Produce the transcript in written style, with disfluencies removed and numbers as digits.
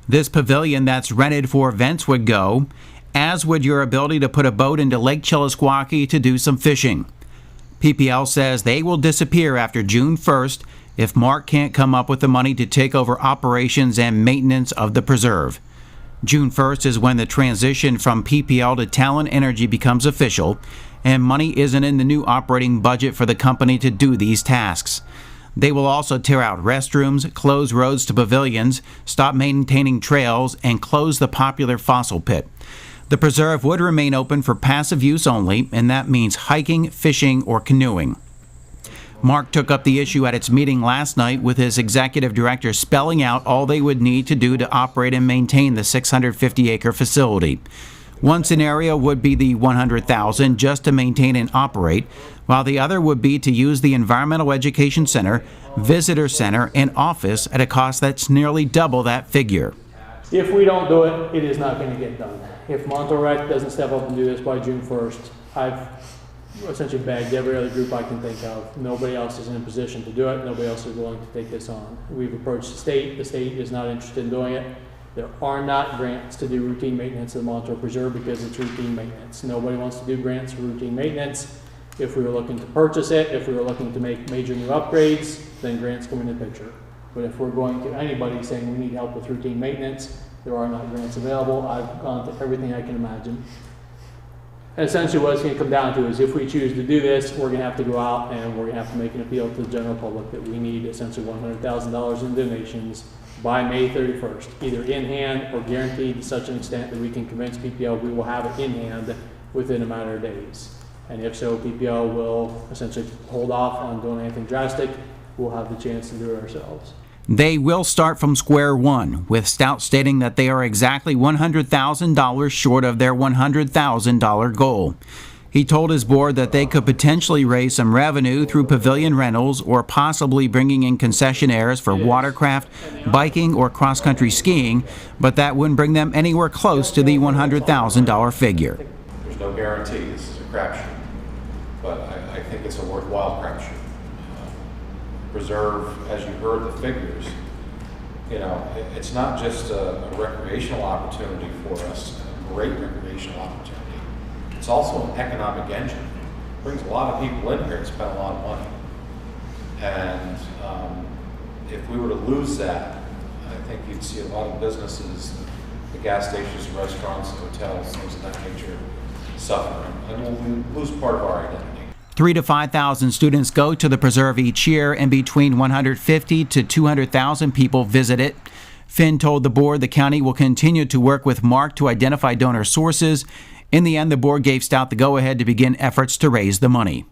This pavilion that's rented for events would go, as would your ability to put a boat into Lake Chillisquaque to do some fishing. PPL says they will disappear after June 1st if Mark can't come up with the money to take over operations and maintenance of the preserve. June 1st is when the transition from PPL to Talon Energy becomes official, and money isn't in the new operating budget for the company to do these tasks. They will also tear out restrooms, close roads to pavilions, stop maintaining trails, and close the popular fossil pit. The preserve would remain open for passive use only, and that means hiking, fishing, or canoeing. Mark took up the issue at its meeting last night with his executive director spelling out all they would need to do to operate and maintain the 650-acre facility. One scenario would be the $100,000 just to maintain and operate, while the other would be to use the Environmental Education Center, Visitor Center, and office at a cost that's nearly double that figure. If we don't do it, it is not going to get done. If Montour doesn't step up and do this by June 1st, I've essentially begged every other group I can think of. Nobody else is in a position to do it. Nobody else is willing to take this on. We've approached the state. The state is not interested in doing it. There are not grants to do routine maintenance of the Montour Preserve because it's routine maintenance. Nobody wants to do grants for routine maintenance. If we were looking to purchase it, if we were looking to make major new upgrades, then grants come into the picture. But if we're going to anybody saying we need help with routine maintenance, there are not grants available. I've gone to everything I can imagine. And essentially what it's going to come down to is if we choose to do this, we're going to have to go out and we're going to have to make an appeal to the general public that we need essentially $100,000 in donations by May 31st, either in hand or guaranteed to such an extent that we can convince PPL we will have it in hand within a matter of days. And if so, PPL will essentially hold off on doing anything drastic. We'll have the chance to do it ourselves. They will start from square one, with Stout stating that they are exactly $100,000 short of their $100,000 goal. He told his board that they could potentially raise some revenue through pavilion rentals or possibly bringing in concessionaires for watercraft, biking, or cross-country skiing, but that wouldn't bring them anywhere close to the $100,000 figure. There's no guarantee. This is a crapshoot, but I think it's a worthwhile crapshoot. Preserve, as you heard the figures, it's not just a recreational opportunity for us, a great recreational opportunity. It's also an economic engine. It brings a lot of people in here and spend a lot of money. And if we were to lose that, I think you'd see a lot of businesses, the gas stations, restaurants, hotels, things of that nature, suffering. And we'll lose part of our identity. 3,000 to 5,000 students go to the preserve each year, and between 150,000 to 200,000 people visit it. Finn told the board the county will continue to work with Mark to identify donor sources. In the end, the board gave Stout the go-ahead to begin efforts to raise the money.